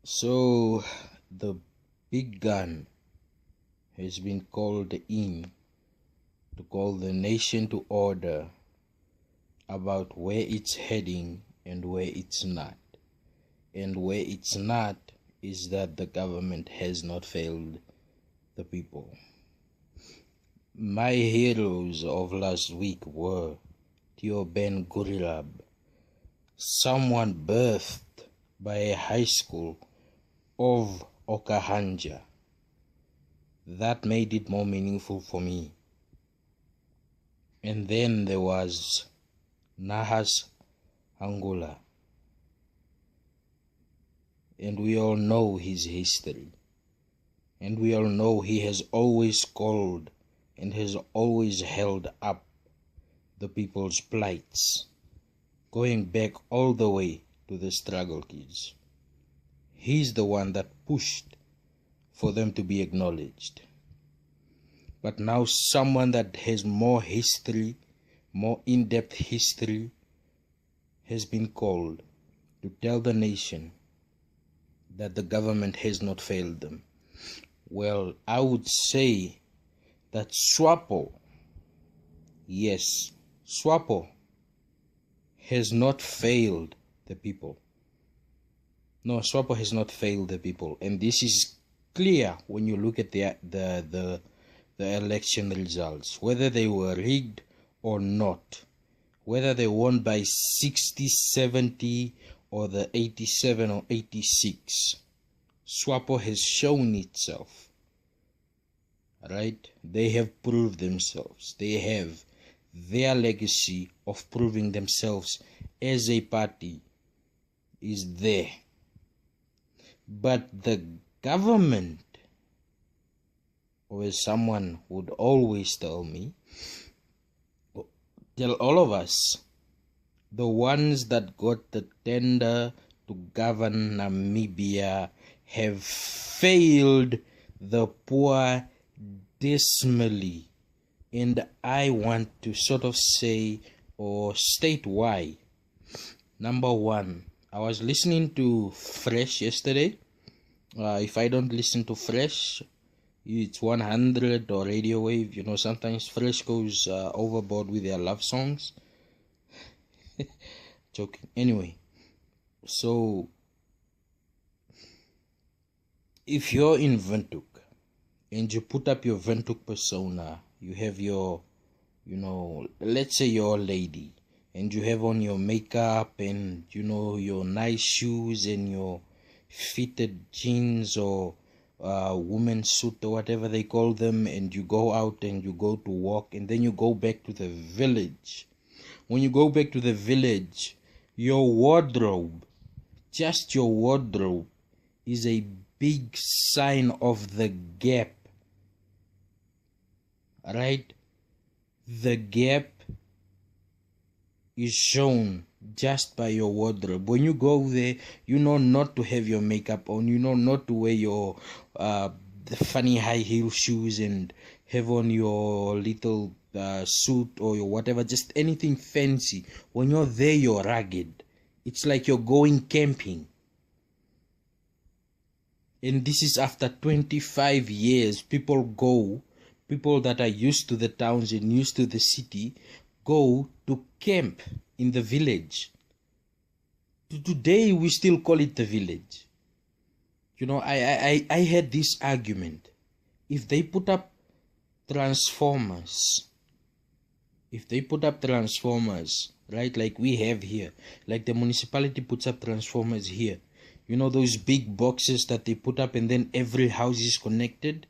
So the big gun has been called in to call the nation to order about where it's heading and where it's not. And where it's not is that the government has not failed the people. My heroes of last week were Theo Ben Gurilab, someone birthed by a high school of Okahanja. That made it more meaningful for me. And then there was Nahas Angula. And we all know his history. And we all know he has always called and has always held up the people's plights, going back all the way to the struggle kids. He's the one that pushed for them to be acknowledged. But now someone that has more history, more in-depth history, has been called to tell the nation that the government has not failed them. Well, I would say that SWAPO, yes, SWAPO has not failed the people. No, SWAPO has not failed the people, and this is clear when you look at the election results, whether they were rigged or not, whether they won by 60, 70, or the 87 or 86. SWAPO has shown itself, right? They have proved themselves. They have their legacy of proving themselves as a party is there. But the government, or as someone would always tell me, tell all of us, the ones that got the tender to govern Namibia have failed the poor dismally. And I want to sort of say or state why. Number one, I was listening to Fresh yesterday. If I don't listen to Fresh, it's 100 or Radio Wave. You know, sometimes Fresh goes overboard with their love songs. Joking. Anyway, so if you're in Windhoek and you put up your Windhoek persona, you have your, let's say you're a lady, and you have on your makeup and, your nice shoes and your fitted jeans or women's suit or whatever they call them, and you go out and you go to walk, and then you go back to the village. When you go back to the village, your wardrobe, just your wardrobe, is a big sign of the gap. Right? The gap is shown just by your wardrobe. When you go there, you know not to have your makeup on, you know not to wear your the funny high heel shoes and have on your little suit or your whatever, just anything fancy. When you're there, you're rugged. It's like you're going camping. And this is after 25 years. People that are used to the towns and used to the city, go to camp in the village. Today we still call it the village. I had this argument. If they put up transformers, right, like we have here, like the municipality puts up transformers here, those big boxes that they put up and then every house is connected.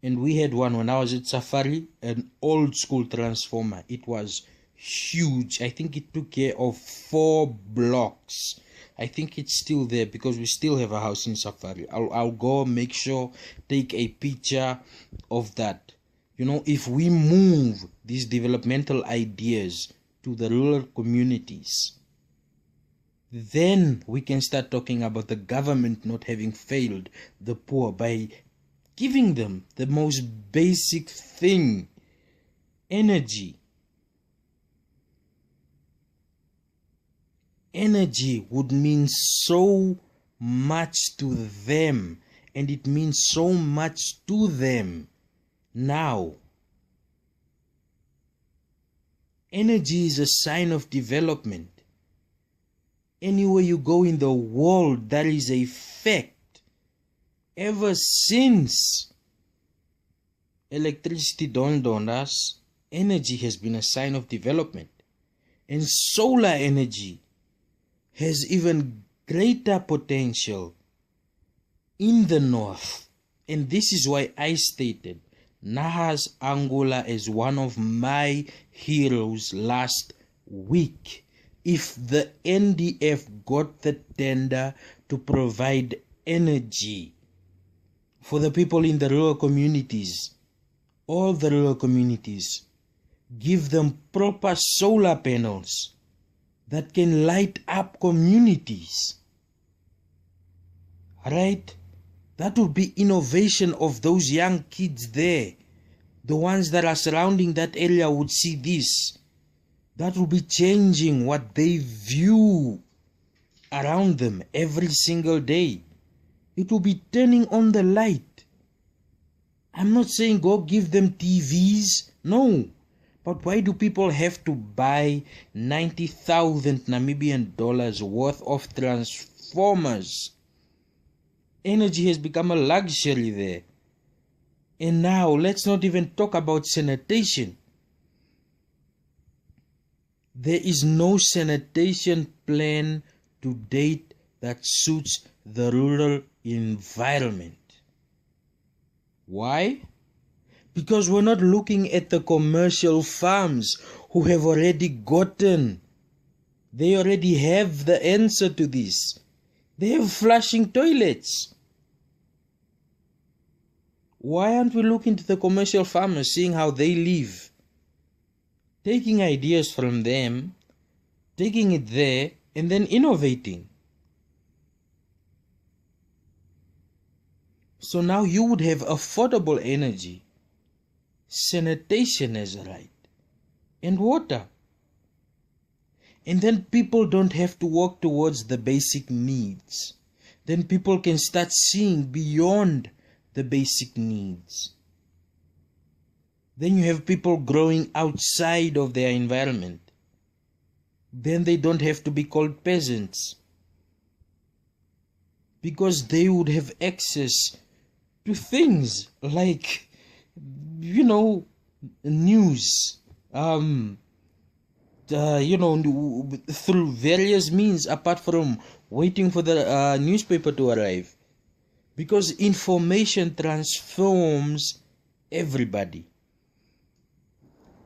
And we had one when I was at Safari, an old school transformer. It was huge. I think it took care of 4 blocks. I think it's still there because we still have a house in Safari. I'll go make sure, take a picture of that. If we move these developmental ideas to the rural communities, then we can start talking about the government not having failed the poor by giving them the most basic thing, energy. Energy would mean so much to them, and it means so much to them now. Energy is a sign of development. Anywhere you go in the world, that is a fact. Ever since electricity dawned on us, energy has been a sign of development. And solar energy has even greater potential in the north. And this is why I stated Nahas Angola is one of my heroes last week. If the NDF got the tender to provide energy for the people in the rural communities, all the rural communities, give them proper solar panels that can light up communities, right? That would be innovation of those young kids there. The ones that are surrounding that area would see this. That will be changing what they view around them every single day. It will be turning on the light. I'm not saying go give them TVs. No. But why do people have to buy 90,000 Namibian dollars worth of transformers? Energy has become a luxury there. And now let's not even talk about sanitation. There is no sanitation plan to date that suits the rural environment. Why? Because we're not looking at the commercial farms who have already gotten. They already have the answer to this. They have flushing toilets. Why aren't we looking to the commercial farmers, seeing how they live? Taking ideas from them, taking it there, and then innovating. So now you would have affordable energy, sanitation as a right, and water. And then people don't have to work towards the basic needs. Then people can start seeing beyond the basic needs. Then you have people growing outside of their environment. Then they don't have to be called peasants, because they would have access to things like, news, through various means apart from waiting for the newspaper to arrive. Because information transforms everybody.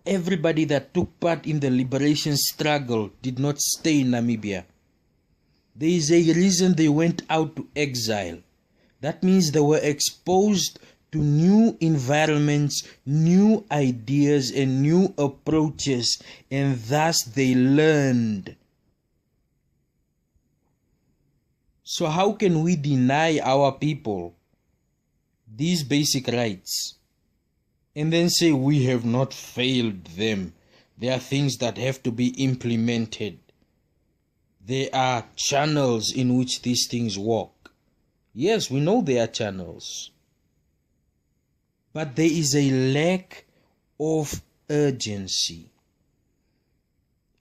Everybody that took part in the liberation struggle did not stay in Namibia. There is a reason they went out to exile. That means they were exposed to new environments, new ideas, and new approaches, and thus they learned. So how can we deny our people these basic rights and then say we have not failed them? There are things that have to be implemented. There are channels in which these things work. Yes, we know there are channels. But there is a lack of urgency.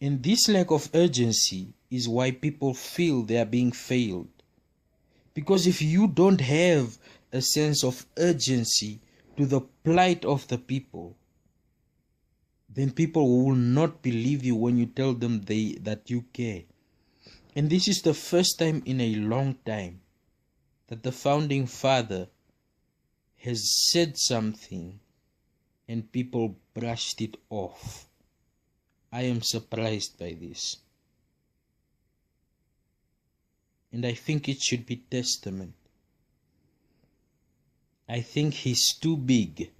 And this lack of urgency is why people feel they are being failed. Because if you don't have a sense of urgency to the plight of the people, then people will not believe you when you tell them that you care. And this is the first time in a long time that the founding father has said something and people brushed it off. I am surprised by this. And I think it should be testament. I think he's too big.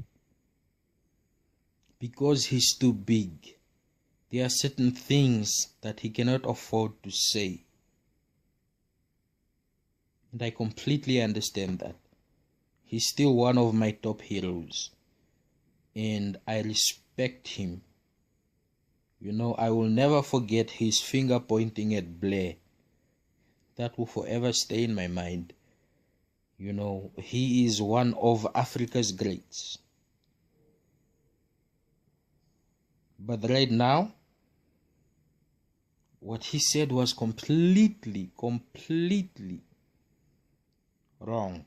Because he's too big, there are certain things that he cannot afford to say. And I completely understand that. He's still one of my top heroes. And I respect him. I will never forget his finger pointing at Blair. that will forever stay in my mind. You know, he is one of Africa's greats. But right now, what he said was completely wrong.